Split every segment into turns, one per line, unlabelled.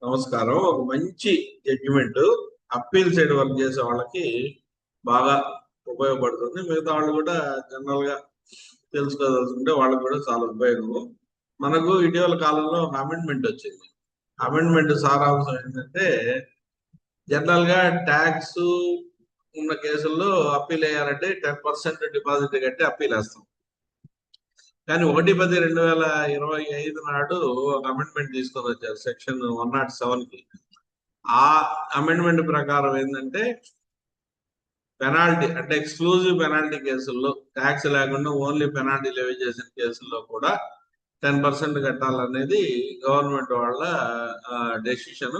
నమస్కారం. ఒక మంచి జడ్జిమెంట్ అప్పీల్ సైడ్ వర్క్ చేసే వాళ్ళకి బాగా ఉపయోగపడుతుంది. మిగతా వాళ్ళు కూడా జనరల్ గా తెలుసుకోదలుచుకుంటే వాళ్ళకి కూడా చాలా ఉపయోగం. మనకు ఇటీవల కాలంలో ఒక అమెండ్మెంట్ వచ్చింది. అమెండ్మెంట్ సారాంశం ఏంటంటే, జనరల్ గా ట్యాక్స్ ఉన్న కేసుల్లో అప్పీల్ వేయాలంటే 10% డిపాజిట్ కట్టి అప్పీల్ వేస్తాం. కానీ 1/10/2025 నాడు ఒక అమెండ్మెంట్ తీసుకొని వచ్చారు సెక్షన్ 107 కి. ఆ అమెండ్మెంట్ ప్రకారం ఏంటంటే, పెనాల్టీ అంటే ఎక్స్క్లూజివ్ పెనాల్టీ కేసుల్లో ట్యాక్స్ లేకుండా ఓన్లీ పెనాల్టీ లెవీ చేసిన కేసుల్లో కూడా 10% కట్టాలనేది గవర్నమెంట్ వాళ్ళ డెసిషన్.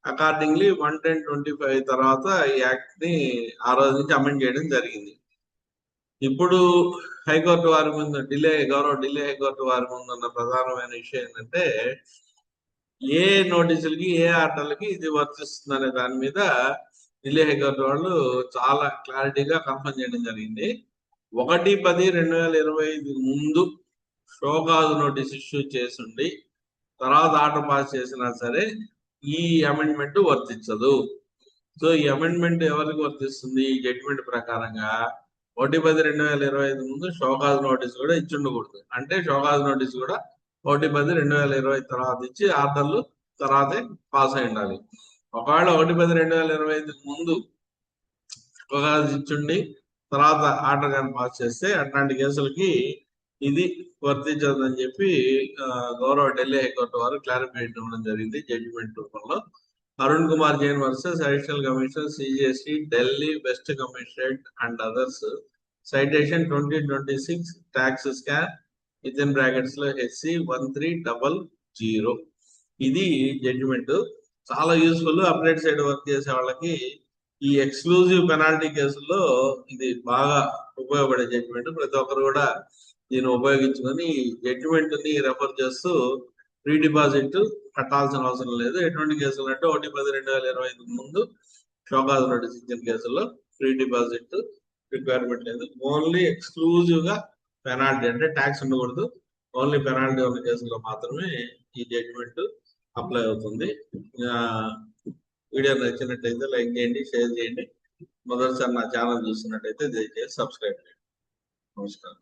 అకార్డింగ్లీ 1/10/25 తర్వాత ఈ యాక్ట్ ని ఆ రోజు నుంచి అమెండ్ చేయడం జరిగింది. ఇప్పుడు హైకోర్టు వారి ముందు గౌరవ ఢిల్లీ హైకోర్టు వారి ముందు ఉన్న ప్రధానమైన విషయం ఏంటంటే, ఏ నోటీసులకి ఏ ఆర్డర్లకి ఇది వర్తిస్తుంది అనే దాని మీద ఢిల్లీ హైకోర్టు వాళ్ళు చాలా క్లారిటీగా కన్ఫర్మ్ చేయడం జరిగింది. 1/10/2025 ముందు షోకాజ్ నోటీస్ ఇష్యూ చేసిండి తర్వాత ఆర్డర్ పాస్ చేసినా సరే ఈ అమెండ్మెంట్ వర్తించదు. సో ఈ అమెండ్మెంట్ ఎవరికి వర్తిస్తుంది? ఈ జడ్జిమెంట్ ప్రకారంగా 1/10/2025 ముందు షోకాజ్ నోటీస్ కూడా ఇచ్చి ఉండకూడదు. అంటే షోకాజ్ నోటీస్ కూడా 1/10/2020 తర్వాత ఇచ్చి ఆర్డర్లు తర్వాతే పాస్ అయి ఉండాలి. ఒకవేళ 1/10/2025 ముందు షోకాజ్ ఇచ్చుండి తర్వాత ఆర్డర్ కానీ పాస్ చేస్తే అట్లాంటి కేసులకి ఇది వర్తించదని చెప్పి గౌరవ ఢిల్లీ హైకోర్టు వారు క్లారిఫికేషన్ ఇవ్వడం జరిగింది జడ్జిమెంట్ రూపంలో. Arun Kumar Jain versus additional commissioner CGST Delhi west commissionerate and others, citation 2026 tax scan within brackets లో HC 1300. ఇది జడ్జిమెంట్ చాలా యూస్ఫుల్. అప్డేట్ సైడ్ వర్క్ చేసే వాళ్ళకి ఈ ఎక్స్క్లూజివ్ పెనాల్టీ కేసుల్లో ఇది బాగా ఉపయోగపడే జడ్జిమెంట్. ప్రతి ఒక్కరు కూడా దీన్ని ఉపయోగించుకొని జడ్జిమెంట్ ని రెఫర్ చేస్తూ ప్రీ డిపాజిట్ కట్టాల్సిన అవసరం లేదు. ఎటువంటి కేసులు అంటే 1/10/2025 ముందు షోకాజ్ నోటీస్ ఇచ్చిన కేసుల్లో ప్రీ డిపాజిట్ రిక్వైర్మెంట్ లేదు. ఓన్లీ ఎక్స్క్లూజివ్ గా పెనాల్టీ అంటే ట్యాక్స్ ఉండకూడదు, ఓన్లీ పెనాల్టీ ఉన్న కేసుల్లో మాత్రమే ఈ జడ్జిమెంట్ అప్లై అవుతుంది. వీడియో నచ్చినట్టయితే లైక్ చేయండి, షేర్ చేయండి. మొదటిసారి నా ఛానల్ చూస్తున్నట్టయితే దయచేసి సబ్స్క్రైబ్ చేయండి. నమస్కారం.